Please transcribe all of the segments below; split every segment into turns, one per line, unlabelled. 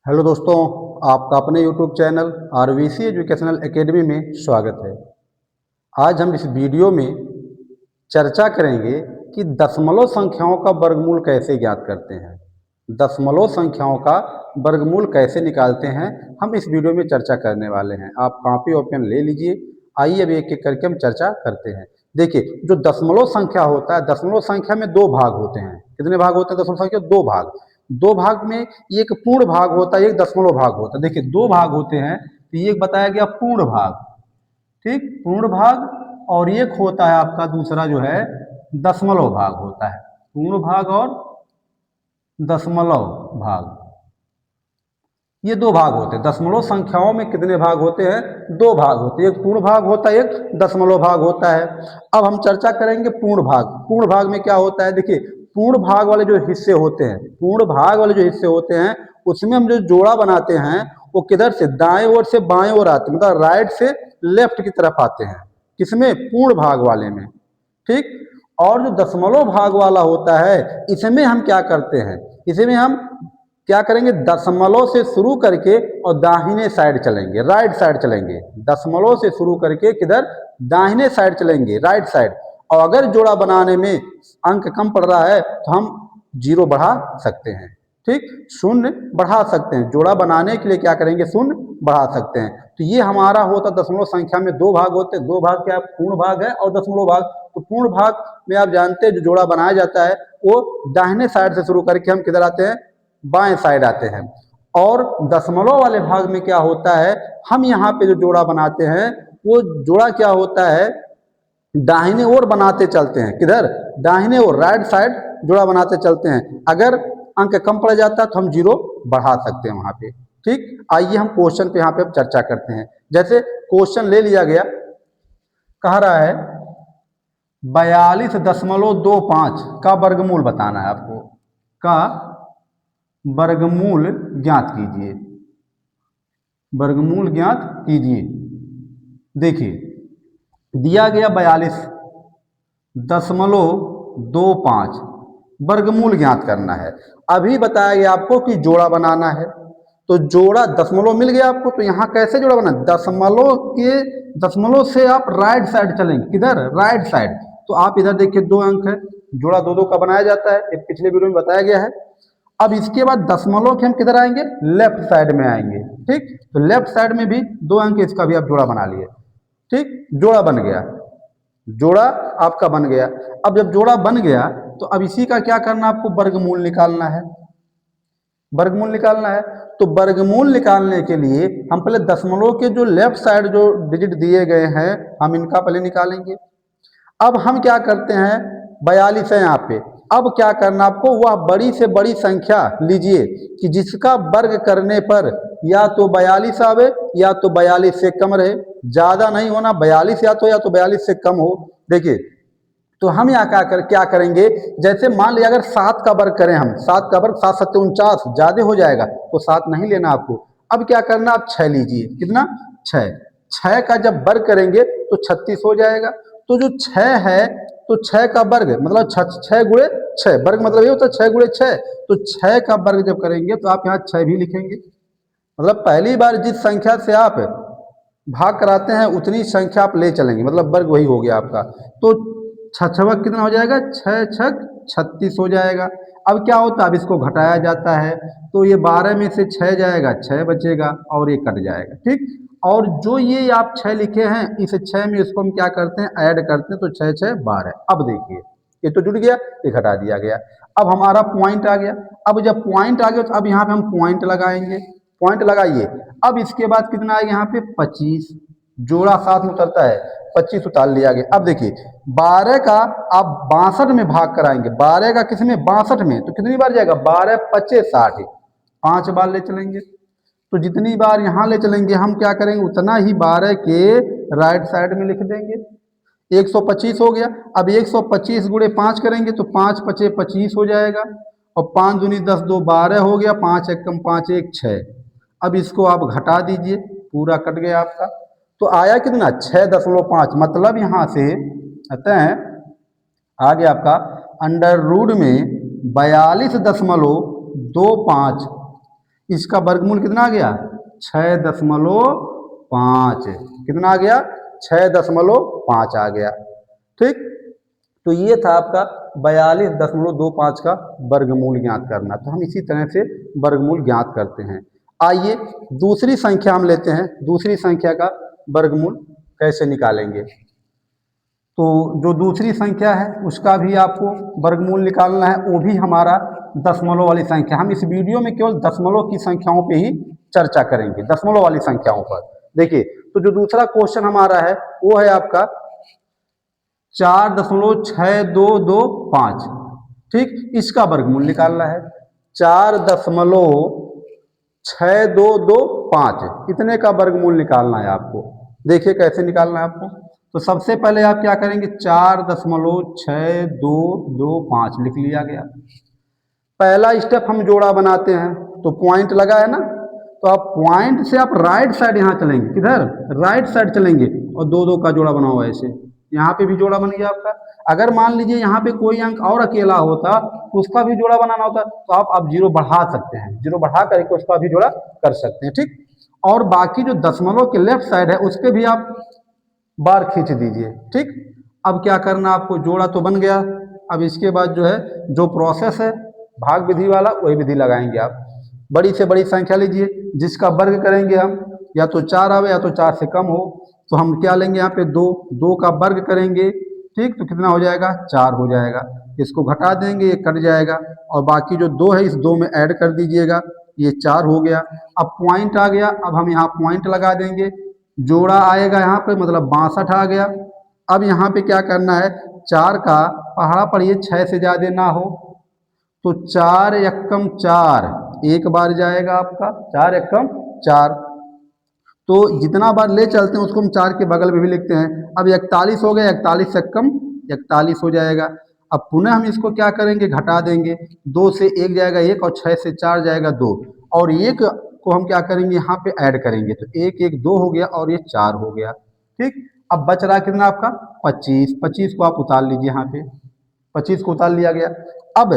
Hello दोस्तों, आपका अपने YouTube channel RVC educational academy में स्वागत है। आज हम इस वीडियो में चर्चा करेंगे कि दशमलव संख्याओं का वर्गमूल कैसे ज्ञात करते हैं। दशमलव संख्याओं का वर्गमूल कैसे निकालते हैं, हम इस वीडियो में चर्चा करने वाले हैं। आप कॉपी और पेन ले लीजिए। आइए अब एक एक करके हम चर्चा करते हैं। देखिए, जो दशमलव संख्या होता है, दशमलव संख्या में दो भाग होते हैं। कितने भाग होते हैं दशमलव संख्या? दो भाग। दो भाग में एक पूर्ण भाग होता है, एक दशमलव भाग होता है। देखिए, दो भाग होते हैं, तो ये बताया गया पूर्ण भाग, ठीक, पूर्ण भाग, और एक होता है आपका दूसरा जो है दशमलव भाग होता है। पूर्ण भाग और दशमलव भाग, ये दो भाग होते हैं। दशमलव संख्याओं में कितने भाग होते हैं? दो भाग होते हैं, एक पूर्ण भाग होता है, एक दशमलव भाग होता है। अब हम चर्चा करेंगे पूर्ण भाग। पूर्ण भाग में क्या होता है? देखिए, पूर्ण भाग वाले जो हिस्से होते हैं, पूर्ण भाग वाले जो हिस्से होते हैं, उसमें हम जो जोड़ा बनाते हैं वो किधर से? दाएं ओर से बाएं ओर आते हैं, मतलब राइट से लेफ्ट की तरफ आते हैं। किसमें? पूर्ण भाग वाले में, ठीक। और जो दशमलव भाग वाला होता है, इसमें हम क्या करते हैं? इसमें हम क्या करेंगे? दशमलव से शुरू करके और दाहिने साइड चलेंगे, राइट साइड चलेंगे। दशमलव से शुरू करके किधर? दाहिने साइड चलेंगे, राइट साइड। और अगर जोड़ा बनाने में अंक कम पड़ रहा है तो हम जीरो बढ़ा सकते हैं, ठीक, शून्य बढ़ा सकते हैं। जोड़ा बनाने के लिए क्या करेंगे? शून्य बढ़ा सकते हैं। तो ये हमारा होता दशमलव संख्या में दो भाग होते हैं। दो भाग क्या? पूर्ण भाग है और दशमलव भाग। तो पूर्ण भाग में आप जानते हैं जो जोड़ा बनाया जाता है वो दाहिने साइड से शुरू करके हम किधर आते हैं? बाएं साइड आते हैं। और दशमलव वाले भाग में क्या होता है? हम यहाँ पे जो जोड़ा बनाते हैं वो जोड़ा क्या होता है? दाहिने ओर बनाते चलते हैं। किधर? दाहिने ओर, राइट साइड जोड़ा बनाते चलते हैं। अगर अंक कम पड़ जाता है तो हम जीरो बढ़ा सकते हैं वहां पे, ठीक। आइए हम क्वेश्चन पे यहाँ पे अब चर्चा करते हैं। जैसे क्वेश्चन ले लिया गया, कह रहा है 42.25 का वर्गमूल बताना है आपको, का वर्गमूल ज्ञात कीजिए। वर्गमूल ज्ञात कीजिए। देखिए, दिया गया 42.25, वर्गमूल ज्ञात करना है। अभी बताया गया आपको कि जोड़ा बनाना है, तो जोड़ा दशमलव मिल गया आपको, तो यहाँ कैसे जोड़ा बना? दशमलव से आप राइट साइड चलेंगे। किधर? Right side. तो आप इधर देखिए, दो अंक है, जोड़ा दो दो का बनाया जाता है, एक पिछले वीडियो में बताया गया है। अब इसके बाद दशमलव के हम किधर आएंगे? लेफ्ट साइड में आएंगे, ठीक। तो लेफ्ट साइड में भी दो अंक, इसका भी आप जोड़ा बना लिए, ठीक। जोड़ा बन गया, जोड़ा आपका बन गया। अब जब जोड़ा बन गया तो अब इसी का क्या करना? आपको वर्गमूल निकालना है। वर्गमूल निकालना है, तो वर्गमूल निकालने के लिए हम पहले दशमलव के जो लेफ्ट साइड जो डिजिट दिए गए हैं हम इनका पहले निकालेंगे। अब हम क्या करते हैं? 42 है यहाँ पे। अब क्या करना आपको? वह बड़ी से बड़ी संख्या लीजिए कि जिसका वर्ग करने पर या तो 42 आवे या तो 42 से कम रहे। ज्यादा नहीं होना, 42 या तो 42 से कम हो। देखिए, तो हम यहाँ क्या करेंगे? जैसे मान लिया अगर 7 का वर्ग करें, हम 7 का वर्ग 7 7 49, ज्यादा हो जाएगा तो 7 नहीं लेना आपको। अब क्या करना? आप 6 लीजिए। कितना? 6। 6 का जब वर्ग करेंगे तो 36 हो जाएगा। तो जो 6 है, तो 6 का वर्ग मतलब 6 गुणे 6, वर्ग मतलब ये होता है 6 गुणे 6। तो 6 का वर्ग जब करेंगे तो आप यहाँ 6 भी लिखेंगे। मतलब पहली बार जिस संख्या से आप भाग कराते हैं उतनी संख्या आप ले चलेंगे, मतलब वर्ग वही हो गया आपका। तो छछवक कितना हो जाएगा? 6 छक 36 हो जाएगा। अब क्या होता है? अब इसको घटाया जाता है, तो ये 12 में से 6 जाएगा, 6 बचेगा और ये कट जाएगा, ठीक। और जो ये आप 6 लिखे हैं, इस 6 में इसको हम क्या करते हैं? ऐड करते हैं, तो 6 6 12। अब देखिए, ये तो जुड़ गया, ये घटा दिया गया। अब हमारा पॉइंट आ गया। अब जब पॉइंट आ गया तो अब यहाँ पे हम पॉइंट लगाएंगे। पॉइंट लगाइए। अब इसके बाद कितना आएगा? यहाँ पे 25, जोड़ा साथ में उतरता है, 25 उतार लिया गया। अब देखिए, 12 का आप 62 में भाग कराएंगे। 12 का किस में? 62 में। तो कितनी बार जाएगा? 12 25 60, 5 बार ले चलेंगे। तो जितनी बार यहाँ ले चलेंगे हम क्या करेंगे? उतना ही 12 के राइट साइड में लिख देंगे। 125 हो गया। अब 125 गुणे 5 करेंगे तो 5 पचे 25 हो जाएगा। और 5 दूनी 10, 2 12 हो गया। 5 एकम 5 1 6। अब इसको आप घटा दीजिए, पूरा कट गया आपका। तो आया कितना? 6.5। मतलब यहाँ से अतः आ गया आपका अंडर रूट में 42.25 इसका वर्गमूल कितना आ गया 6.5। कितना आ गया 6.5 आ गया। ठीक, तो ये था आपका 42.25 का वर्गमूल ज्ञात करना। तो हम इसी तरह से वर्गमूल ज्ञात करते हैं। आइए दूसरी संख्या हम लेते हैं, दूसरी संख्या का वर्गमूल कैसे निकालेंगे। तो जो दूसरी संख्या है उसका भी आपको वर्गमूल निकालना है, वो भी हमारा दशमलव वाली संख्या। हम इस वीडियो में केवल दशमलव की संख्याओं पे ही चर्चा करेंगे, दशमलव वाली संख्याओं पर। देखिए, तो जो दूसरा क्वेश्चन हमारा है वो है आपका 4.6225। ठीक, इसका वर्गमूल निकालना है। 4.6225 इतने का वर्गमूल निकालना है आपको। देखिए कैसे निकालना है आपको। तो सबसे पहले आप क्या करेंगे, 4.6225 लिख लिया गया। पहला स्टेप हम जोड़ा बनाते हैं, तो पॉइंट लगा है ना, तो आप पॉइंट से आप राइट साइड यहाँ चलेंगे। किधर, राइट साइड चलेंगे और दो दो का जोड़ा बनाओ ऐसे। यहाँ पे भी जोड़ा बन गया आपका। अगर मान लीजिए यहाँ पे कोई अंक और अकेला होता तो उसका भी जोड़ा बनाना होता, तो आप जीरो बढ़ा सकते हैं, जीरो बढ़ा करके उसका भी जोड़ा कर सकते हैं। ठीक, और बाकी जो दशमलव के लेफ्ट साइड है उस पर भी आप बार खींच दीजिए। ठीक, अब क्या करना आपको, जोड़ा तो बन गया। अब इसके बाद जो है जो प्रोसेस है भाग विधि वाला वही विधि लगाएंगे आप। बड़ी से बड़ी संख्या लीजिए जिसका वर्ग करेंगे हम, या तो 4 आवे या तो 4 से कम हो, तो हम क्या लेंगे यहाँ पे 2 का वर्ग करेंगे। ठीक, तो कितना हो जाएगा 4 हो जाएगा। इसको घटा देंगे, ये कट जाएगा, और बाकी जो 2 है इस 2 में ऐड कर दीजिएगा, ये 4 हो गया। अब पॉइंट आ गया, अब हम यहाँ पॉइंट लगा देंगे, जोड़ा आएगा यहाँ पे, मतलब 62 आ गया। अब यहाँ पे क्या करना है, 4 का पहाड़ा पर ये 6 से ज़्यादा ना हो, तो 4 एकम 4 एक बार जाएगा आपका, 4 एकम 4। तो जितना बार ले चलते हैं उसको हम 4 के बगल में भी लिखते हैं। अब 41 हो गया, 41 से कम 41 हो जाएगा। अब पुनः हम इसको क्या करेंगे, घटा देंगे। 2 से 1 जाएगा 1, और 6 से 4 जाएगा 2, और 1 को हम क्या करेंगे यहाँ पे ऐड करेंगे, तो 1 1 2 हो गया और ये 4 हो गया। ठीक, अब बच रहा कितना आपका 25। 25 को आप उतार लीजिए यहाँ पे, 25 को उतार लिया गया। अब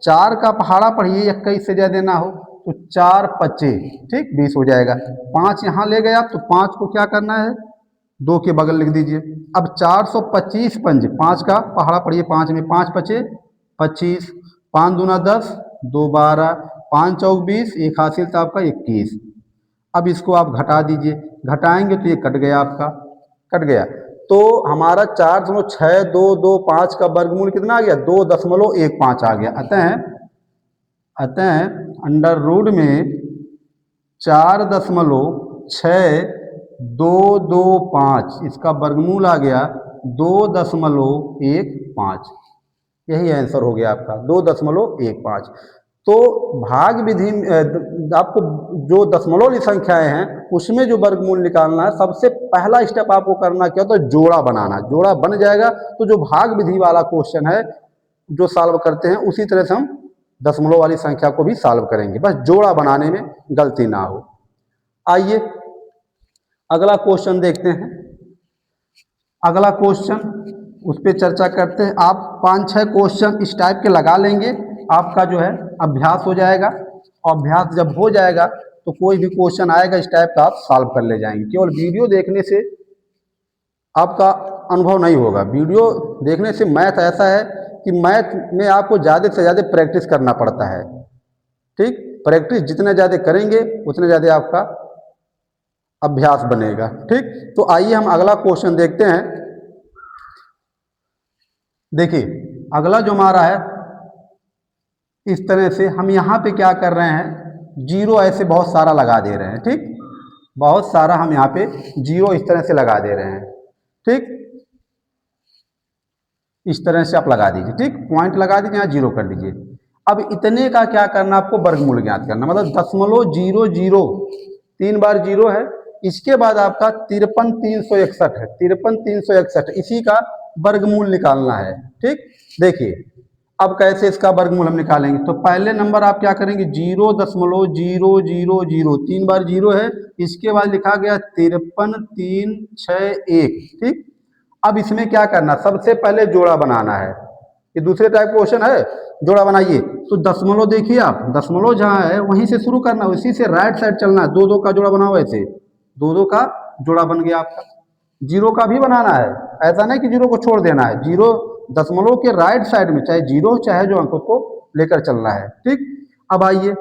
4 का पहाड़ा पढ़िए 21 से ज़्यादा ना हो, तो 4 25, ठीक 20 हो जाएगा। 5 यहाँ ले गया, तो 5 को क्या करना है 2 के बगल लिख दीजिए। अब 425 पंज, 5 का पहाड़ा पढ़िए 5 में, 5 पचे 25, 5 दूना 10, 2 12, 5 चौक 20, एक हासिल था आपका 21। अब इसको आप घटा दीजिए, घटाएंगे तो ये कट गया आपका, कट गया। तो हमारा 4.6225 का वर्गमूल कितना आ गया, 2.15 आ गया। अतः अंडर रूट में 4.6225 इसका वर्गमूल आ गया 2.15। यही आंसर हो गया आपका 2.15। तो भाग विधि आपको जो दशमलव वाली संख्याएं हैं उसमें जो वर्गमूल निकालना है, सबसे पहला स्टेप आपको करना क्या होता है, जोड़ा बनाना। जोड़ा बन जाएगा तो जो भाग विधि वाला क्वेश्चन है जो सॉल्व करते हैं उसी तरह से हम दशमलव वाली संख्या को भी सॉल्व करेंगे, बस जोड़ा बनाने में गलती ना हो। आइए अगला क्वेश्चन देखते हैं। अगला क्वेश्चन उस पर चर्चा करते हैं। आप 5-6 क्वेश्चन इस टाइप के लगा लेंगे, आपका जो है अभ्यास हो जाएगा। अभ्यास जब हो जाएगा तो कोई भी क्वेश्चन आएगा इस टाइप का आप सॉल्व कर ले जाएंगे। केवल वीडियो देखने से आपका अनुभव नहीं होगा। वीडियो देखने से मैथ ऐसा है कि मैथ में आपको ज़्यादा से ज़्यादा प्रैक्टिस करना पड़ता है। ठीक, प्रैक्टिस जितना ज़्यादा करेंगे उतने ज़्यादा आपका अभ्यास बनेगा। ठीक, तो आइए हम अगला क्वेश्चन देखते हैं। देखिए अगला जो हमारा है इस तरह से हम यहाँ पे क्या कर रहे हैं, जीरो ऐसे बहुत सारा लगा दे रहे हैं। ठीक, बहुत सारा हम यहाँ पे जीरो इस तरह से लगा दे रहे हैं। ठीक, इस तरह से आप लगा दीजिए। ठीक, पॉइंट लगा दीजिए, यहाँ जीरो कर दीजिए। अब इतने का क्या करना, आपको वर्गमूल ज्ञात करना, मतलब 0.00 3 बार जीरो है। इसके बाद आपका 53,361 है, 53,361 इसी का वर्गमूल निकालना है। ठीक, देखिए अब कैसे इसका वर्गमूल हम निकालेंगे। तो पहले नंबर आप क्या करेंगे, 0.000, 3 बार जीरो है। इसके बाद लिखा गया 53,361। ठीक, अब इसमें क्या करना, सबसे पहले जोड़ा बनाना है। ये दूसरे टाइप का क्वेश्चन है, जोड़ा बनाइए। तो दशमलव देखिए आप, दशमलव जहाँ है वहीं से शुरू करना है, उसी से राइट साइड चलना है। दो दो का जोड़ा बनाओ ऐसे, दो दो का जोड़ा बन गया आपका। जीरो का भी बनाना है, ऐसा नहीं कि जीरो को छोड़ देना है। जीरो दशमलव के राइट साइड में चाहे जीरो चाहे जो अंक को लेकर चलना है, ठीक। अब आइए,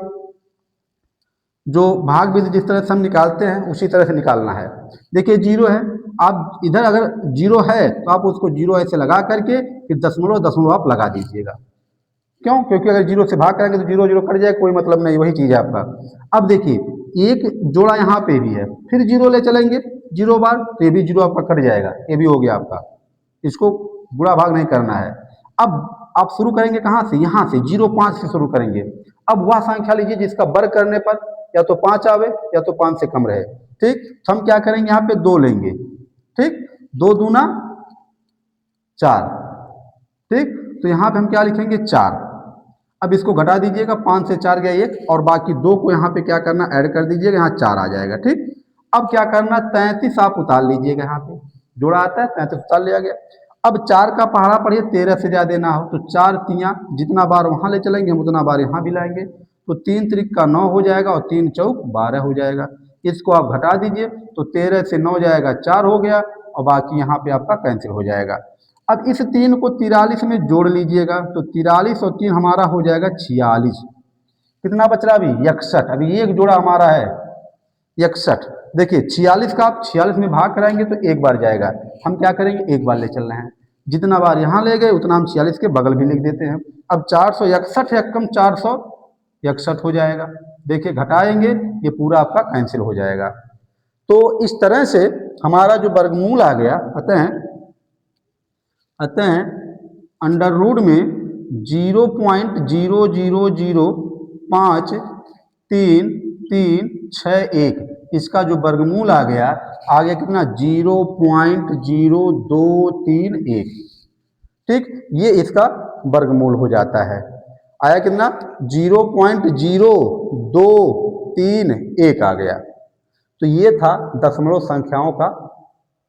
जो भाग विधि जिस तरह से हम निकालते हैं उसी तरह से निकालना है। देखिए जीरो है, आप इधर अगर जीरो है तो आप उसको जीरो ऐसे लगा करके फिर दशमलव दशमलव आप लगा दीजिएगा। क्यों? क्योंकि अगर जीरो से भाग करेंगे तो जीरो जीरो कट जाए, कोई मतलब नहीं, वही चीज़ है आपका। अब देखिए एक जोड़ा यहाँ पे भी है, फिर जीरो ले चलेंगे जीरो बार, तो ये भी जीरो आपका कट जाएगा, ये भी हो गया आपका। इसको बुरा भाग नहीं करना है। अब आप शुरू करेंगे कहाँ से? यहाँ से 0.5 से शुरू करेंगे। अब वह संख्या लीजिए जिसका वर्ग करने पर या तो 5 आवे या तो 5 से कम रहे, ठीक। तो हम क्या करेंगे, यहाँ पे 2 लेंगे, ठीक। 2 दूना 4, ठीक। तो यहाँ पे हम क्या लिखेंगे? 4। अब इसको घटा दीजिएगा, 5 से 4 गया 1, और बाकी 2 को यहाँ पे क्या करना, ऐड कर दीजिएगा, यहाँ 4 आ जाएगा, ठीक। अब क्या करना, 33 आप उतार लीजिएगा, यहाँ पे जोड़ा आता है 33 उतार लिया गया। अब 4 का पहाड़ा पढ़िए, 13 से ज़्यादा ना हो, तो 4 तियाँ, जितना बार वहाँ ले चलेंगे हम उतना बार यहाँ भी लाएंगे, तो 3 त्रिक का 9 हो जाएगा और 3 चौक 12 हो जाएगा। इसको आप घटा दीजिए, तो 13 से 9 जाएगा 4 हो गया, और बाकी यहाँ पे आपका कैंसिल हो जाएगा। अब इस 3 को 43 में जोड़ लीजिएगा, तो 43 और 3 हमारा हो जाएगा 46। कितना बच रहा अभी? 61। अभी एक जोड़ा हमारा है 61। देखिए 46 का आप 46 में भाग कराएंगे तो एक बार जाएगा, हम क्या करेंगे, एक बार ले चल रहे हैं। जितना बार यहाँ ले गए उतना हम 46 के बगल भी लिख देते हैं। अब 461 या कम 461 हो जाएगा। देखिए घटाएंगे, ये पूरा आपका कैंसिल हो जाएगा। तो इस तरह से हमारा जो वर्गमूल आ गया, अतः अंडर रूट में 0.000533361, इसका जो वर्गमूल आ गया कितना, 0.0231, ठीक। ये इसका वर्गमूल हो जाता है, आया कितना, 0.0231 आ गया। तो ये था दशमलव संख्याओं का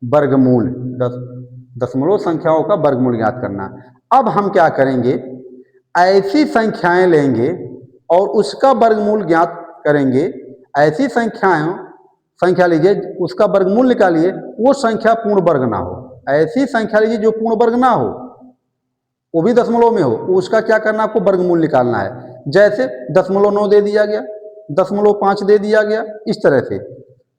वर्गमूल, दशमलव संख्याओं का वर्गमूल ज्ञात करना। अब हम क्या करेंगे, ऐसी संख्याएं लेंगे और उसका वर्गमूल ज्ञात करेंगे। ऐसी संख्या लीजिए, उसका वर्गमूल निकालिए, वो संख्या पूर्ण वर्ग ना हो। ऐसी संख्या लीजिए जो पूर्ण वर्ग ना हो, वो भी दशमलव में हो, उसका क्या करना, आपको वर्गमूल निकालना है। जैसे 0.9 दे दिया गया, 0.5 दे दिया गया, इस तरह से,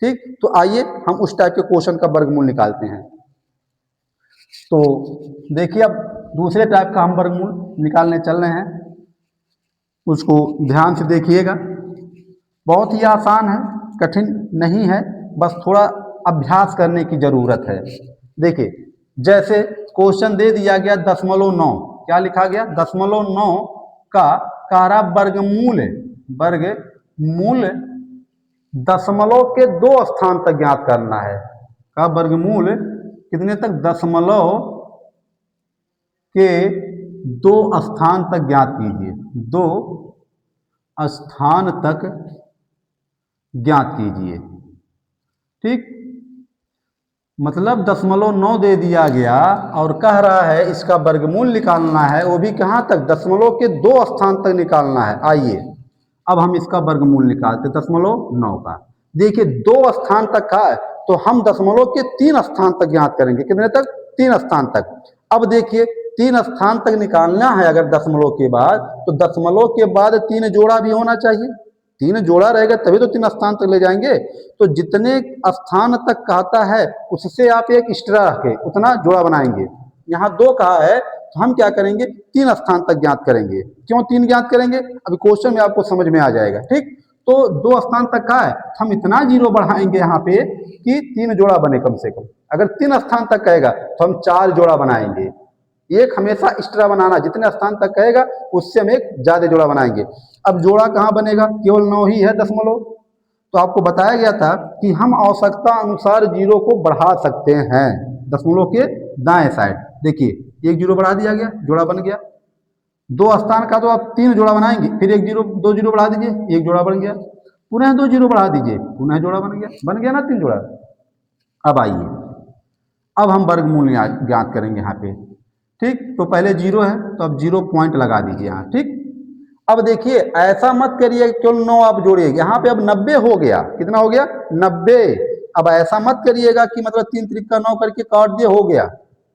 ठीक। तो आइए हम उस टाइप के क्वेश्चन का वर्गमूल निकालते हैं। तो देखिए अब दूसरे टाइप का हम वर्गमूल निकालने चल रहे हैं, उसको ध्यान से देखिएगा। बहुत ही आसान है, कठिन नहीं है, बस थोड़ा अभ्यास करने की ज़रूरत है। देखिए जैसे क्वेश्चन दे दिया गया 0.9, क्या लिखा गया, 0.9 का कारा वर्गमूल दशमलव के 2 स्थान तक ज्ञात करना है। का वर्गमूल कितने तक, दशमलव के 2 स्थान तक ज्ञात कीजिए, 2 स्थान तक ज्ञात कीजिए, ठीक। मतलब 0.9 दे दिया गया और कह रहा है इसका वर्गमूल निकालना है, वो भी कहाँ तक, दशमलव के 2 स्थान तक निकालना है। आइए अब हम इसका वर्गमूल निकालते 0.9 का। देखिए 2 स्थान तक का है, तो हम दशमलव के 3 स्थान तक ज्ञात करेंगे। कितने तक, 3 स्थान तक। अब देखिए 3 स्थान तक निकालना है अगर दशमलव के बाद, तो दशमलव के बाद 3 जोड़ा भी होना चाहिए। 3 जोड़ा रहेगा तभी तो 3 स्थान तक ले जाएंगे। तो जितने स्थान तक कहता है उससे आप एक एक्स्ट्रा रखे, उतना जोड़ा बनाएंगे। यहाँ 2 कहा है तो हम क्या करेंगे, 3 स्थान तक ज्ञात करेंगे। क्यों 3 ज्ञात करेंगे, अभी क्वेश्चन में आपको समझ में आ जाएगा, ठीक। तो 2 स्थान तक का है, हम इतना जीरो बढ़ाएंगे यहाँ पे कि 3 जोड़ा बने कम से कम। अगर 3 स्थान तक कहेगा तो हम 4 जोड़ा बनाएंगे। एक हमेशा एक्स्ट्रा बनाना, जितने स्थान तक कहेगा उससे हम एक ज्यादा जोड़ा बनाएंगे। अब जोड़ा कहाँ बनेगा, केवल 9 ही है दशमलव। तो आपको बताया गया था कि हम आवश्यकता अनुसार जीरो को बढ़ा सकते हैं दशमलव के दाएं साइड। देखिए 1 जीरो बढ़ा दिया गया, जोड़ा बन गया। 2 स्थान का तो आप 3 जोड़ा बनाएंगे, फिर 1 जीरो 2 जीरो बढ़ा दीजिए, 1 जोड़ा बन गया, पुनः 2 जीरो बढ़ा दीजिए, पुनः जोड़ा बन गया ना 3 जोड़ा। अब आइए, अब हम वर्गमूल ज्ञात करेंगे यहाँ पे। ठीक, तो पहले 0 है तो अब 0 पॉइंट लगा दीजिए यहाँ। ठीक, अब देखिए ऐसा मत करिए केवल 9 आप जोड़िए, यहाँ पे अब 90 हो गया। कितना हो गया? 90। अब ऐसा मत करिएगा कि मतलब 3 त्रिक 9 करके काट दिए हो गया,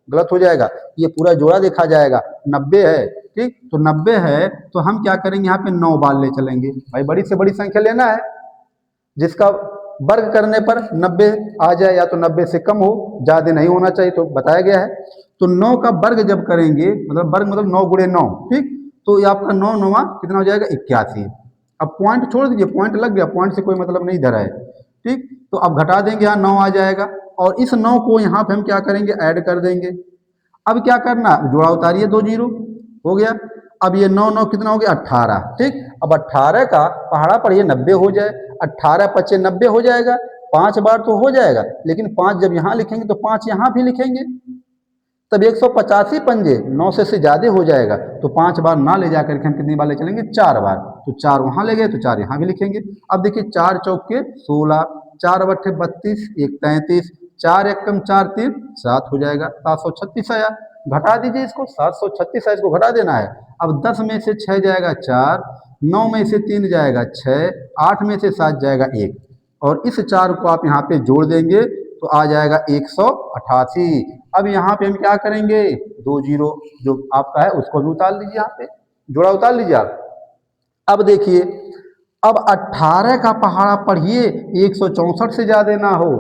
गलत हो जाएगा। ये पूरा जोड़ा देखा जाएगा। 90 है, ठीक, तो 90 है तो हम क्या करेंगे, यहाँ पे 9 बार ले चलेंगे। भाई बड़ी से बड़ी संख्या लेना है, जिसका वर्ग करने पर 90 आ जाए, या तो 90 से कम हो, ज़्यादा नहीं होना चाहिए, तो बताया गया है। तो 9 का वर्ग जब करेंगे, मतलब वर्ग मतलब 9 गुणे 9, ठीक, तो ये आपका 9 9 कितना हो जाएगा? 81। अब पॉइंट छोड़ दीजिए, पॉइंट लग गया, पॉइंट से कोई मतलब नहीं धरा है। ठीक, तो अब घटा देंगे, यहाँ 9 आ जाएगा, और इस 9 को यहाँ पे हम क्या करेंगे? ऐड कर देंगे। अब क्या करना? जोड़ा उतारिए, 2 जीरो हो गया। अब ये 9 9 कितना हो गया? 18। ठीक, अब 18 का पहाड़ा पढ़िए 90 हो जाए, 18 पचे 90 हो जाएगा। 5 बार तो हो जाएगा, लेकिन 5 जब यहाँ लिखेंगे तो 5 यहाँ भी लिखेंगे, तब 185 पंजे 9 से ज़्यादा हो जाएगा, तो 5 बार ना ले जाकर के हम कितनी बार ले चलेंगे? 4 बार। तो 4 वहाँ ले गए तो 4 यहाँ भी लिखेंगे। अब देखिए 4 चौके 16, 4 बट्ठे 32, 1 33, 4 एकम 4 3 7 हो जाएगा, 736 आया। घटा दीजिए इसको, 736 है, इसको घटा देना है। अब 10 में से 6 जाएगा 4, 9 में से 3 जाएगा 6, 8 में से 7 जाएगा 1, और इस 4 को आप यहाँ पे जोड़ देंगे तो आ जाएगा 188। अब यहाँ पे हम क्या करेंगे? 2 जीरो जो आपका है उसको भी उतार लीजिए, यहाँ पे जोड़ा उतार लीजिए आप। अब देखिए, अब 18 का पहाड़ा पढ़िए 164 से ज़्यादा ना हो,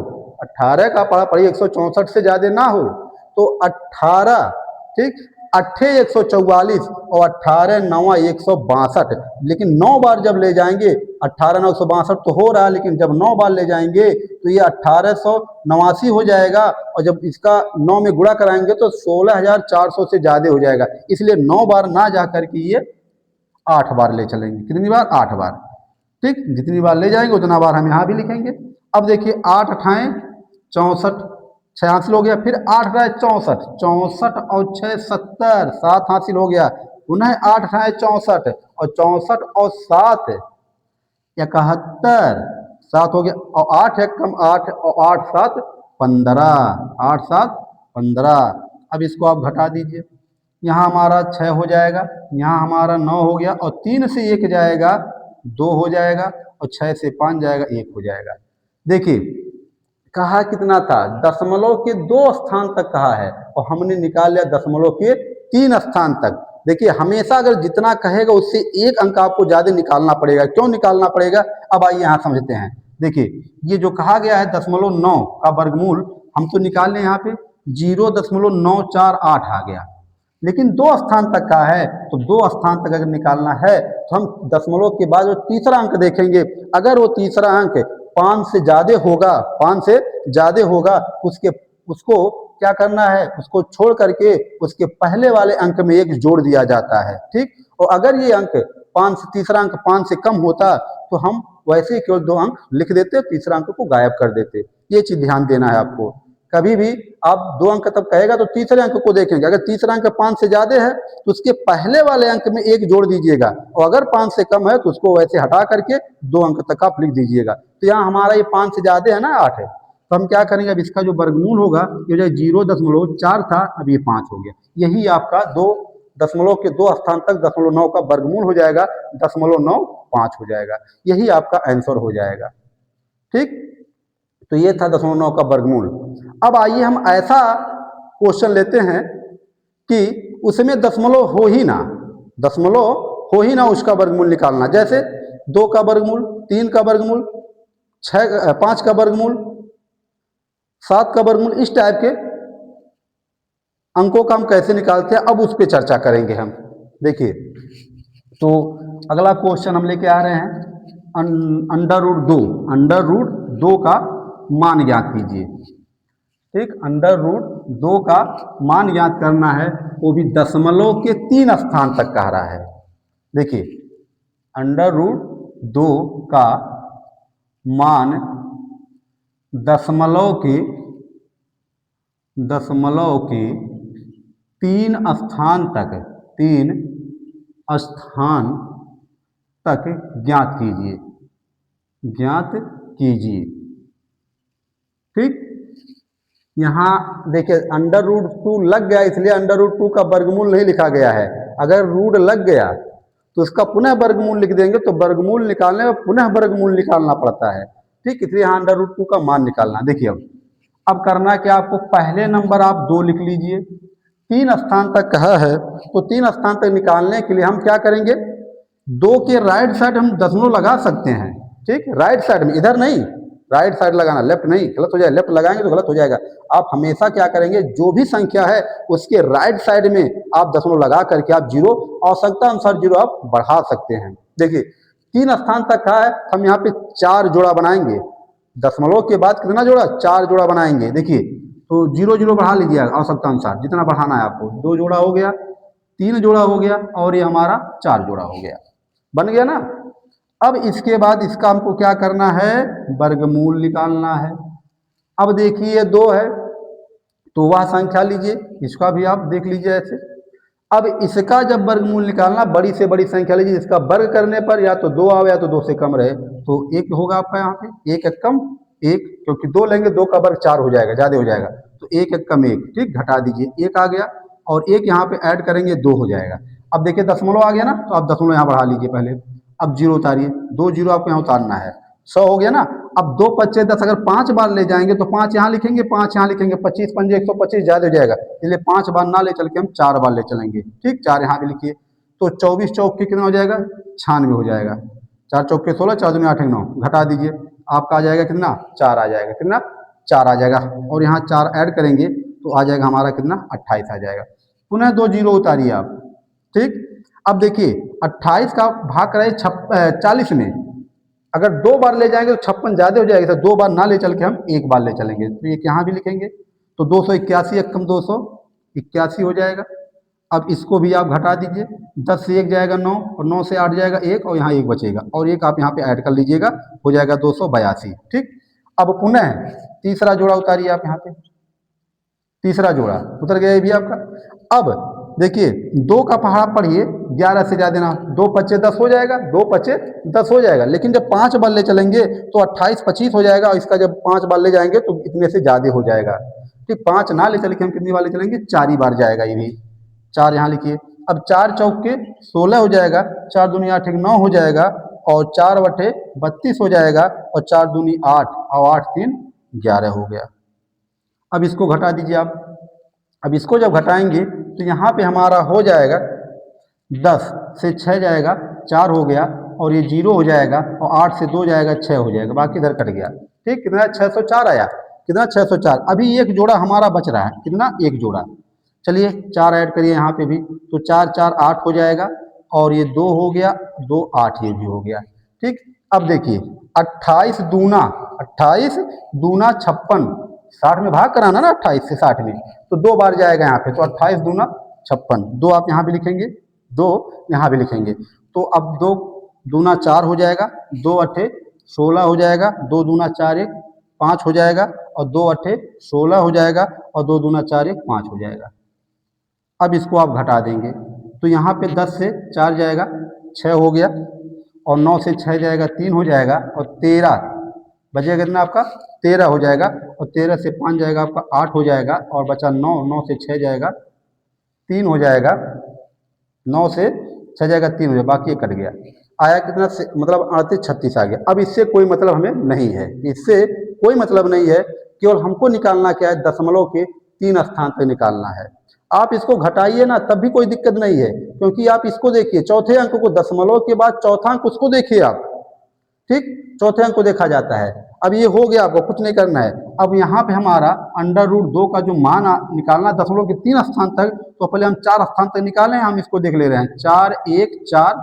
18 का पहाड़ा पढ़िए 164 से ज़्यादा ना हो, तो 18, ठीक, 8 144 और 18 9 162, लेकिन 9 बार जब ले जाएंगे, 18 9 162 तो हो रहा है, लेकिन जब 9 बार ले जाएंगे तो ये 1889 हो जाएगा, और जब इसका 9 में गुणा कराएंगे तो 16,400 से ज़्यादा हो जाएगा। इसलिए 9 बार ना जा करके ये 8 बार ले चलेंगे। कितनी बार? 8 बार। ठीक, जितनी बार ले जाएंगे उतना बार हम यहाँ भी लिखेंगे। अब देखिए 8 अठाएँ 64, 6 हासिल हो गया, फिर 8 अठाएँ 64, 64 और 6 70, 7 हासिल हो गया, पुनः 8 अठाएँ 64, और 64 और 7 71, 7 हो गया, और 8 एक कम 8, और 8 7 15, 8 7 15। अब इसको आप घटा दीजिए, यहाँ हमारा 6 हो जाएगा, यहाँ हमारा 9 हो गया, और 3 से 1 जाएगा 2 हो जाएगा, और 6 से 5 जाएगा 1 हो जाएगा। देखिए कहा कितना था? दशमलव के 2 स्थान तक कहा है, और हमने निकाल लिया दशमलव के 3 स्थान तक। देखिए हमेशा अगर जितना कहेगा उससे 1 अंक आपको ज़्यादा निकालना पड़ेगा। क्यों निकालना पड़ेगा? अब आइए यहाँ समझते हैं। देखिए ये जो कहा गया है 0.9 का वर्गमूल, हम तो निकाल लें, यहाँ पे 0.948 आ गया, लेकिन 2 स्थान तक का है, तो 2 स्थान तक अगर निकालना है तो हम दशमलव के बाद वो तीसरा अंक देखेंगे। अगर वो तीसरा अंक 5 से ज़्यादा होगा, 5 से ज़्यादा होगा, उसको क्या करना है? उसको छोड़ करके उसके पहले वाले अंक में 1 जोड़ दिया जाता है। ठीक, और अगर ये अंक 5 से, तीसरा अंक 5 से कम होता तो हम वैसे ही केवल 2 अंक लिख देते, तीसरा अंक को गायब कर देते। ये चीज़ ध्यान देना है आपको। कभी भी आप 2 अंक तब कहेगा तो तीसरे अंक को देखेंगे, अगर तीसरा अंक 5 से ज़्यादा है तो उसके पहले वाले अंक में 1 जोड़ दीजिएगा, और अगर 5 से कम है तो उसको वैसे हटा करके 2 अंक तक आप लिख दीजिएगा। तो यहाँ हमारा ये 5 से ज़्यादा है ना, 8 है, तो हम क्या करेंगे? अब इसका जो वर्गमूल होगा, ये जो 0.4 था, अब ये 5 हो गया। यही आपका 2 दशमलव के 2 स्थान तक 0.9 का वर्गमूल हो जाएगा, 0.95 हो जाएगा। यही आपका आंसर हो जाएगा। ठीक, तो ये था 0.9 का वर्गमूल। अब आइए हम ऐसा क्वेश्चन लेते हैं कि उसमें दशमलव हो ही ना, दशमलव हो ही ना, उसका वर्गमूल निकालना। जैसे 2 का वर्गमूल, 3 का वर्गमूल, 5 का वर्गमूल, 7 का वर्गमूल, इस टाइप के अंकों का हम कैसे निकालते हैं, अब उस पर चर्चा करेंगे हम। देखिए तो अगला क्वेश्चन हम लेके आ रहे हैं, अंडर रूट 2 का मान ज्ञात कीजिए। ठीक, अंडर रूट 2 का मान ज्ञात करना है, वो भी दशमलव के 3 स्थान तक कह रहा है। देखिए अंडर रूट 2 का मान दशमलव के 3 स्थान तक ज्ञात कीजिए। ठीक, यहाँ देखिए √2 लग गया, इसलिए √2 का वर्गमूल नहीं लिखा गया है। अगर रूट लग गया तो इसका पुनः वर्गमूल लिख देंगे, तो वर्गमूल निकालने में पुनः वर्गमूल निकालना पड़ता है। ठीक, इसलिए यहाँ √2 का मान निकालना। देखिए अब करना क्या, आपको पहले नंबर आप 2 लिख लीजिए, 3 स्थान तक कहा है, तो 3 स्थान तक निकालने के लिए हम क्या करेंगे, 2 के राइट साइड हम दशमलव लगा सकते हैं। ठीक, राइट साइड में, इधर नहीं, राइट साइड लगाना, लेफ्ट नहीं, गलत हो जाएगा, लेफ्ट लगाएंगे तो गलत हो जाएगा। आप हमेशा क्या करेंगे, जो भी संख्या है उसके राइट साइड में आप दशमलव लगा करके आप जीरो, आवश्यकता अनुसार जीरो आप बढ़ा सकते हैं। देखिए 3 स्थान तक का है, हम यहाँ पे 4 जोड़ा बनाएंगे, दशमलव के बाद कितना जोड़ा, 4 जोड़ा बनाएंगे। देखिए तो 0 0 बढ़ा लीजिए आवश्यकता अनुसार, जितना बढ़ाना है आपको। 2 जोड़ा हो गया, 3 जोड़ा हो गया, और ये हमारा 4 जोड़ा हो गया, बन गया ना। अब इसके बाद इसका हमको क्या करना है, वर्गमूल निकालना है। अब देखिए ये 2 है, तो वह संख्या लीजिए, इसका भी आप देख लीजिए ऐसे। अब इसका जब वर्गमूल निकालना, बड़ी से बड़ी संख्या लीजिए, इसका वर्ग करने पर या तो 2 आवे या तो 2 से कम रहे, तो 1 होगा आपका यहाँ पे, 1 एक कम 1, क्योंकि 2 लेंगे 2 का वर्ग 4 हो जाएगा, ज़्यादा हो जाएगा, तो 1 एक कम 1। ठीक, घटा दीजिए, 1 आ गया, और 1 यहाँ पे ऐड करेंगे 2 हो जाएगा। अब देखिए दशमलव आ गया ना, तो आप दशमलव यहाँ बढ़ा लीजिए पहले। अब 0 उतारिए, 2 0 आपको यहाँ उतारना है, 100 हो गया ना। अब 2 पच्चे 10, अगर 5 बार ले जाएंगे तो 5 यहाँ लिखेंगे, 5 यहाँ लिखेंगे, 25 पंजे 125 ज़्यादा हो जाएगा, इसलिए 5 बार ना ले चल के हम 4 बार ले चलेंगे। ठीक, 4 यहाँ पे लिखिए, तो 24 चौक के कितना हो जाएगा, 96 हो जाएगा। 4 चौक के 16, 4 दूनी 8 9, घटा दीजिए, आपका आ जाएगा कितना, 4 आ जाएगा, कितना 4 आ जाएगा, और यहाँ 4 ऐड करेंगे तो आ जाएगा हमारा कितना, 28 आ जाएगा। पुनः 2 0 उतारिए आप। ठीक, अब देखिए 28 का भाग कराइए 40 में, अगर 2 बार ले जाएंगे तो 56 ज़्यादा हो जाएगा, तो 2 बार ना ले चल के हम 1 बार ले चलेंगे, तो एक यहाँ भी लिखेंगे, तो 281 एक कम 281 हो जाएगा। अब इसको भी आप घटा दीजिए, 10 से 1 जाएगा 9, और 9 से 8 जाएगा 1, और यहाँ 1 बचेगा, और 1 आप यहाँ पे ऐड कर लीजिएगा, हो जाएगा 282। ठीक, अब पुनः तीसरा जोड़ा उतारिए आप यहाँ पे, तीसरा जोड़ा उतर गया ये भी आपका। अब देखिए 2 का पहाड़ा पढ़िए, 11 से ज़्यादा ना, 2 पच्चे 10 हो जाएगा, 2 पच्चे 10 हो जाएगा, लेकिन जब 5 बार ले चलेंगे तो 28 25 हो जाएगा, और इसका जब 5 बार ले जाएंगे तो इतने से ज़्यादा हो जाएगा। ठीक, 5 ना ले चल के हम कितनी बार ले चलेंगे, 4 ही बार जाएगा ये भी। 4 यहाँ लिखिए, अब 4 चौक के 16 हो जाएगा, 4 दूनी 8 9 हो जाएगा, और 4 बटे 32 हो जाएगा, और 4 दूनी 8, और 8 3 11 हो गया। अब इसको घटा दीजिए आप। अब इसको जब घटाएंगे तो यहाँ पे हमारा हो जाएगा 10 से 6 जाएगा, 4 हो गया, और ये 0 हो जाएगा, और 8 से 2 जाएगा 6 हो जाएगा, बाकी इधर कट गया। ठीक, कितना 604 आया, कितना 604। अभी एक जोड़ा हमारा बच रहा है, कितना, एक जोड़ा। चलिए 4 ऐड करिए यहाँ पे भी, तो 4 4 8 हो जाएगा, और ये 2 हो गया, 2 8 ये भी हो गया। ठीक, अब देखिए 28 दूना 56, 60 में भाग कराना ना, 28 से 60 में, तो 2 बार जाएगा यहाँ पे, तो 28 दूना 56, 2 आप यहाँ भी लिखेंगे, 2 यहाँ भी लिखेंगे, तो अब 2 दूना 4 हो जाएगा, 2 अट्ठे 16 हो जाएगा, 2 दूना 4 1 5 हो जाएगा, और 2 अट्ठे 16 हो जाएगा, और 2 दूना 4 1 5 हो जाएगा। अब इसको आप घटा देंगे, तो यहाँ पे 10 से 4 जाएगा 6 हो गया, और 9 से 6 जाएगा 3 हो जाएगा, और 13 बचेगा कितना आपका, 13 हो जाएगा, और 13 से 5 जाएगा आपका 8 हो जाएगा, और बचा 9, 9 से 6 जाएगा 3 हो जाएगा, 9 से 6 जाएगा 3 हो जाएगा, बाकी ये कट गया, आया कितना से, मतलब 38 36 आ गया। अब इससे कोई मतलब हमें नहीं है, इससे कोई मतलब नहीं है, केवल हमको निकालना क्या है, दशमलव के 3 स्थान तक निकालना है। आप इसको घटाइए ना तब भी कोई दिक्कत नहीं है, क्योंकि आप इसको देखिए, चौथे अंक को, दशमलव के बाद चौथा अंक उसको देखिए आप। ठीक, चौथे अंक को देखा जाता है। अब ये हो गया, आपको कुछ नहीं करना है। अब यहाँ पे हमारा √2 का जो मान निकालना दशमलव के 3 स्थान तक, तो पहले हम 4 स्थान तक निकालें, हम इसको देख ले रहे हैं, 4 1 4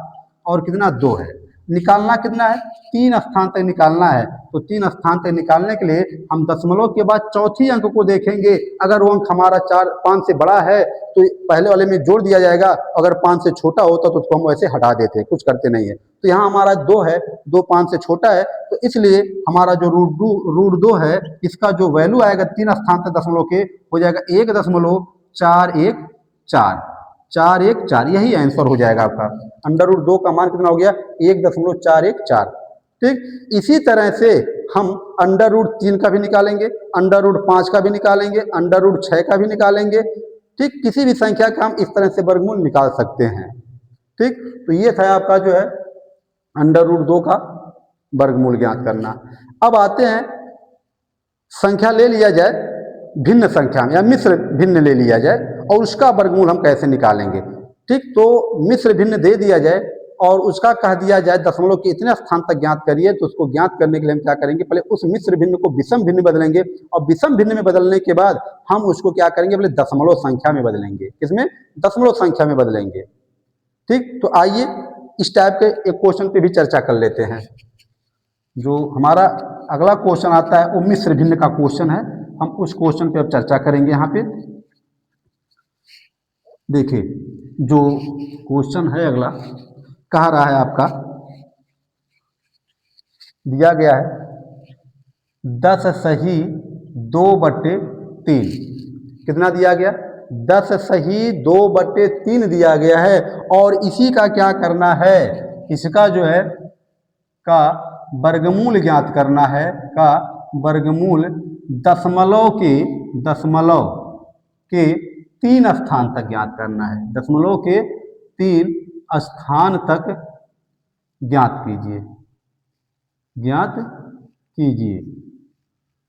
और कितना 2 है, निकालना कितना है, 3 स्थान तक निकालना है। तो 3 स्थान तक निकालने के लिए हम दशमलव के बाद चौथी अंक को देखेंगे, अगर वो अंक हमारा 4 5 से बड़ा है तो पहले वाले में जोड़ दिया जाएगा, अगर 5 से छोटा होता तो उसको हम वैसे हटा देते, कुछ करते नहीं है। तो यहाँ हमारा 2 है, 2 5 से छोटा है, तो इसलिए हमारा जो √2 है, इसका जो वैल्यू आएगा 3 स्थान तक दशमलव के, हो जाएगा 1.414, 414, यही आंसर हो जाएगा आपका। √2 का मान कितना हो गया, 1.414। ठीक, इसी तरह से हम अंडर रूट 3 का भी निकालेंगे, अंडर रूट 5 का भी निकालेंगे, अंडर रूट 6 का भी निकालेंगे। ठीक, किसी भी संख्या का हम इस तरह से वर्गमूल निकाल सकते हैं। ठीक, तो ये था आपका जो है अंडर रूट 2 का वर्गमूल ज्ञात करना। अब आते हैं संख्या ले लिया जाए भिन्न संख्या में या मिश्र भिन्न ले लिया जाए और उसका वर्गमूल हम कैसे निकालेंगे। ठीक, तो मिश्र भिन्न दे दिया जाए और उसका कह दिया जाए दशमलव के इतने स्थान तक ज्ञात करिए, तो उसको ज्ञात करने के लिए हम क्या करेंगे, पहले उस मिश्र भिन्न को विषम भिन्न बदलेंगे और विषम भिन्न में बदलने के बाद हम उसको क्या करेंगे, पहले दशमलव संख्या में बदलेंगे। किसमें? दशमलव संख्या में बदलेंगे। ठीक, तो आइए इस टाइप के एक क्वेश्चन पे भी चर्चा कर लेते हैं। जो हमारा अगला क्वेश्चन आता है वो मिश्र भिन्न का क्वेश्चन है। हम उस क्वेश्चन पे अब चर्चा करेंगे। यहाँ पे देखिए जो क्वेश्चन है अगला कह रहा है आपका, दिया गया है 10 सही 2/3। कितना दिया गया? 10 सही 2/3 दिया गया है और इसी का क्या करना है, इसका जो है का वर्गमूल ज्ञात करना है। का वर्गमूल दशमलव के 3 स्थान तक ज्ञात करना है। दशमलव के 3 स्थान तक ज्ञात कीजिए, ज्ञात कीजिए।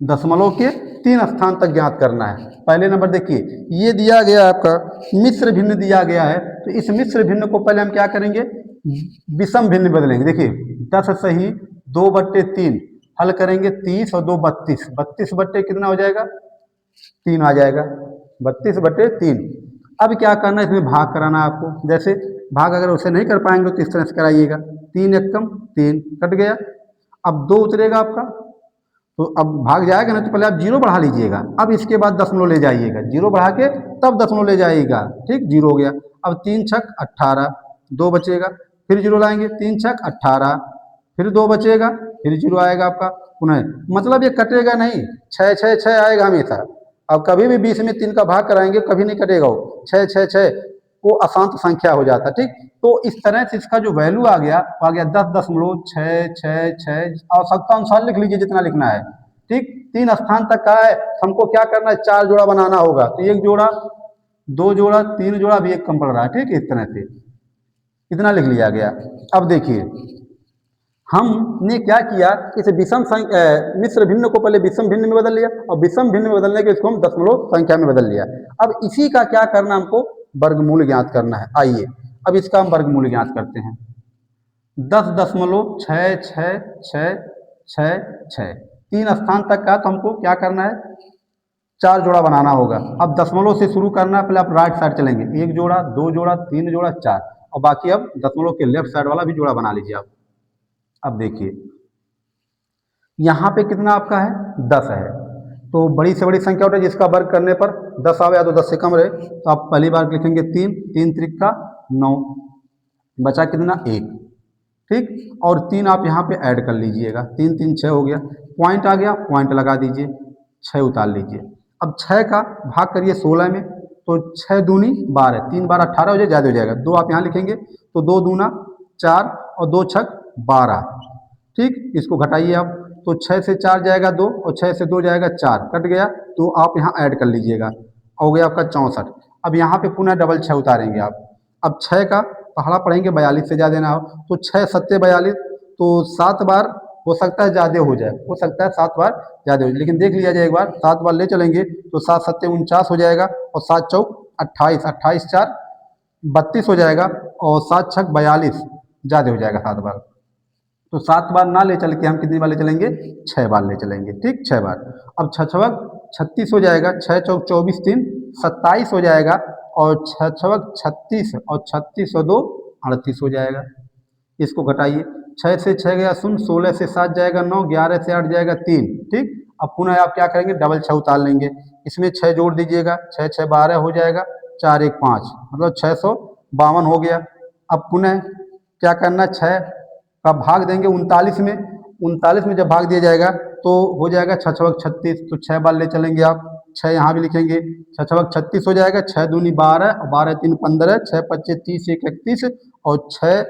दशमलव के 3 स्थान तक ज्ञात करना है। पहले नंबर देखिए ये दिया गया आपका मिश्र भिन्न दिया गया है, तो इस मिश्र भिन्न को पहले हम क्या करेंगे, विषम भिन्न बदलेंगे। देखिए 10 सही 2/3 हल करेंगे, 30 और 2 32, 32 बट्टे कितना हो जाएगा, 3 आ जाएगा, 32/3। अब क्या करना है, इसमें भाग कराना है आपको। जैसे भाग अगर उसे नहीं कर पाएंगे तो इस तरह से कराइएगा, 3 एकम 3 कट गया। अब 2 उतरेगा आपका, तो अब भाग जाएगा ना, तो पहले आप 0 बढ़ा लीजिएगा। अब इसके बाद दशमलव ले जाइएगा, 0 बढ़ा के तब दशमलव ले जाइएगा। ठीक, 0 हो गया। अब 3 छक 18, 2 बचेगा, फिर 0 लाएंगे, 3 छक 18, फिर 2 बचेगा, फिर 0 आएगा आपका पुनः। मतलब ये कटेगा नहीं, 6 6 6 आएगा हमेशा। अब कभी भी 20 में 3 का भाग कराएंगे कभी नहीं कटेगा वो, 6 6 6 वो अशांत संख्या हो जाता। ठीक, तो इस तरह से इसका जो वैल्यू आ गया 10.666, आवश्यकता अनुसार लिख लीजिए जितना लिखना है। ठीक, 3 स्थान तक का है, हमको क्या करना है, 4 जोड़ा बनाना होगा। तो 1 जोड़ा 2 जोड़ा 3 जोड़ा भी एक कम पड़ रहा है। ठीक, इस तरह से इतना लिख लिया गया। अब देखिए हमने क्या किया, इस विषम मिश्र भिन्न को पहले विषम भिन्न में बदल लिया और विषम भिन्न में बदलने के इसको हम दशमलव संख्या में बदल लिया। अब इसी का क्या करना, हमको वर्गमूल ज्ञात करना है। आइए अब इसका हम वर्गमूल ज्ञात करते हैं। 10.66666, 3 स्थान तक का, तो हमको क्या करना है, 4 जोड़ा बनाना होगा। अब दशमलव से शुरू करना है, पहले आप राइट साइड चलेंगे, 1 जोड़ा 2 जोड़ा 3 जोड़ा 4, और बाकी अब दशमलव के लेफ्ट साइड वाला भी जोड़ा बना लीजिए आप। अब देखिए यहाँ पे कितना आपका है, 10 है, तो बड़ी से बड़ी संख्या उठे जिसका वर्ग करने पर 10 आवे या तो 10 से कम रहे, तो आप पहली बार लिखेंगे 3, 3 त्रिका 9, बचा कितना 1। ठीक, और 3 आप यहाँ पे ऐड कर लीजिएगा, 3 3 6 हो गया, पॉइंट आ गया, पॉइंट लगा दीजिए, 6 उतार लीजिए। अब 6 का भाग करिए 16 में, तो 6 दूनी 12, 3 12 18 हो जाए, ज़्यादा हो जाएगा। 2 आप यहाँ लिखेंगे तो 2 दूना 4 और 2 छक 12। ठीक, इसको घटाइए आप, तो 6 से 4 जाएगा 2 और 6 से 2 जाएगा 4, कट गया, तो आप यहाँ ऐड कर लीजिएगा, हो गया आपका 64। अब यहाँ पे पुनः डबल 6 उतारेंगे आप। अब 6 का पहाड़ा पढ़ेंगे 42 से ज़्यादा ना हो, तो 6 7 42, तो 7 बार हो सकता है ज़्यादा हो जाए, हो सकता है 7 बार ज़्यादा हो जाए, लेकिन देख लिया जाए एक बार, 7 बार ले चलेंगे तो 7 7 49 हो जाएगा, और 7 चौक 28, 28 4 32 हो जाएगा, और 7 छक 42 ज़्यादा हो जाएगा 7 बार। तो 7 बार ना ले चल के हम कितनी बार ले चलेंगे, 6 बार ले चलेंगे। ठीक, 6 बार। अब 6 छवक 36 हो जाएगा, 6 चौक 24 3 27 हो जाएगा, और 6 छवक 36 और 36 और 2 38 हो जाएगा। इसको घटाइए, 6 से 6 गया 0, 16 से 7 जाएगा 9, 11 से 8 जाएगा 3। ठीक, अब पुनः आप क्या करेंगे, डबल 6 उतार लेंगे, इसमें 6 जोड़ दीजिएगा, 6 6 12 हो जाएगा, 4 1 5, मतलब 652 हो गया। अब पुनः क्या करना, 6 का भाग देंगे 39 में, 39 में जब भाग दिया जाएगा तो हो जाएगा 6 छवक 36, तो 6 बार ले चलेंगे आप, 6 यहाँ भी लिखेंगे, 6 छवक 36 हो जाएगा, 6 दूनी 12 और 12 3 15, 6 25 30 1 31, और 6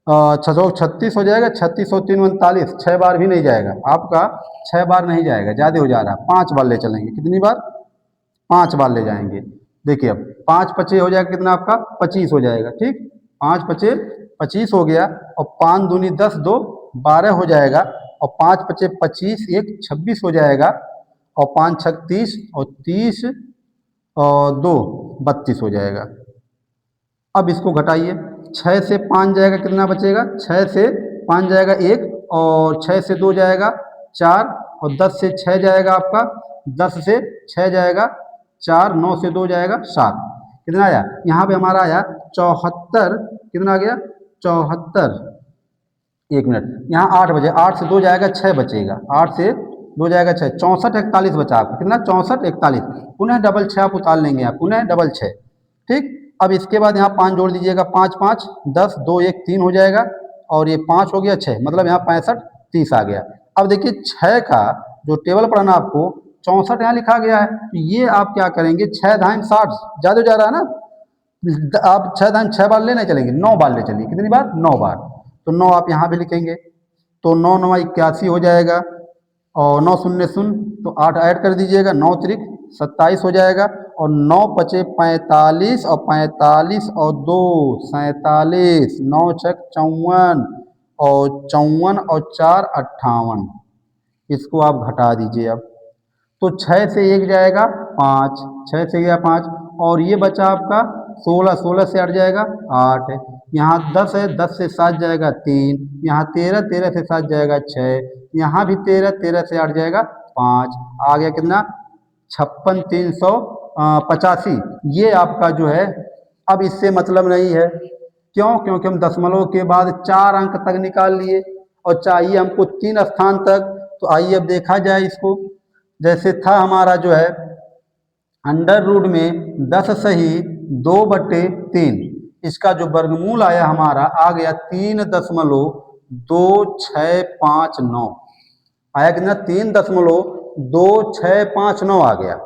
छः सौ छत्तीस हो जाएगा, 36 और 3 39, 6 बार भी नहीं जाएगा आपका, 6 बार नहीं जाएगा, ज़्यादा हो जा रहा है। 5 बार ले चलेंगे, कितनी बार? 5 बार ले जाएंगे। देखिए अब 5 पचे हो जाएगा कितना आपका? 25 हो जाएगा, ठीक। 5 पचे 25 हो गया, और 5 दूनी 10, 2 12 हो जाएगा, और 5 पचे 25, 1 26 हो जाएगा, और 5 छक 30, और 30 और 2 32 हो जाएगा। अब इसको घटाइए, 6 से 5 जाएगा, कितना बचेगा? 6 से 5 जाएगा 1, और 6 से 2 जाएगा 4, और 10 से 6 जाएगा आपका, 10 से 6 जाएगा 4, 9 से 2 जाएगा 7। कितना आया? यहाँ पे हमारा आया 74। कितना आ गया? 74। 1 मिनट, यहाँ 8 बजे, 8 से 2 जाएगा 6 बचेगा, 8 से 2 जाएगा 6, 64 41 बचा आपका। कितना? 64 41। पुनः डबल 6 आप उतार लेंगे, आप पुनः डबल 6, ठीक। अब इसके बाद यहाँ 5 जोड़ दीजिएगा, 5 5 10, 2 1 3 हो जाएगा, और ये 5 हो गया 6, मतलब यहाँ 65 30 आ गया। अब देखिए 6 का जो टेबल पढ़ना आपको 64 यहाँ लिखा गया है, तो ये आप क्या करेंगे? 6 धाइन 60, ज़्यादा जा रहा है ना, आप 6 धाइन 6 बार ले नहीं चलेंगे, 9 बार ले चलिए। कितनी बार? 9 बार। तो 9 आप यहाँ भी लिखेंगे, तो 9 9 81 हो जाएगा, और 9 शून्य शून्य, तो 8 ऐड कर दीजिएगा, 9 त्रिक 27 हो जाएगा, और 9 पचे 45, और 45 और 2 47, 9 छक 54, और 54 और 4 58। इसको आप घटा दीजिए अब, तो 6 से 1 जाएगा 5, 6 से गया 5, और ये बचा आपका 16, 16 से 8 जाएगा 8, यहाँ 10 है, 10 से 7 जाएगा 3, यहाँ 13, 13 से 7 जाएगा 6, यहाँ भी 13, 13 से 8 जाएगा 5, आ गया कितना? 56 385। ये आपका जो है, अब इससे मतलब नहीं है, क्यों? क्योंकि हम दशमलव के बाद 4 अंक तक निकाल लिए, और चाहिए हमको 3 स्थान तक। तो आइए अब देखा जाए इसको। जैसे था हमारा जो है अंडर रूट में 10 सही 2/3, इसका जो वर्गमूल आया हमारा आ गया 3.2659 आया, कितना? 3.2659 आ गया।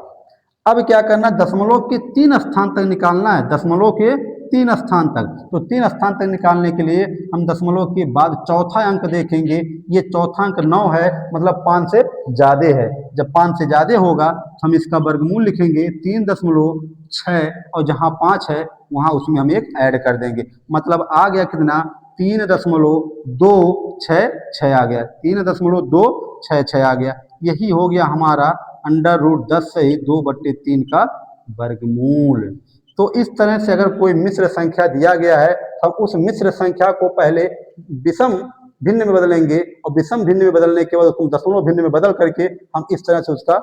अब क्या करना? दशमलव के 3 स्थान तक निकालना है, दशमलव के 3 स्थान तक। तो 3 स्थान तक निकालने के लिए हम दशमलव के बाद चौथा अंक देखेंगे, ये चौथा अंक 9 है, मतलब 5 से ज़्यादा है। जब 5 से ज़्यादा होगा तो हम इसका वर्गमूल लिखेंगे 3.6, और जहाँ 5 है वहाँ उसमें हम 1 ऐड कर देंगे, मतलब आ गया कितना? 3.266 आ गया, 3.266 आ गया। यही हो गया हमारा अंडर रूट 10 से ही 2/3 का वर्गमूल। तो इस तरह से अगर कोई मिश्र संख्या दिया गया है, हम उस मिश्र संख्या को पहले विषम भिन्न में बदलेंगे, और विषम भिन्न में बदलने के बाद उसको दशमलव भिन्न में बदल करके हम इस तरह से उसका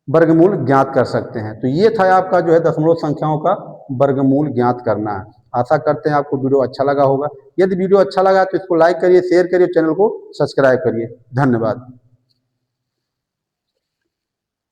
वर्गमूल ज्ञात कर सकते हैं। तो ये था आपका जो है दशमलव संख्याओं का वर्गमूल ज्ञात करना है। आशा करते हैं आपको वीडियो अच्छा लगा होगा। यदि वीडियो अच्छा लगा तो इसको लाइक करिए, शेयर करिए, चैनल को सब्सक्राइब करिए। धन्यवाद।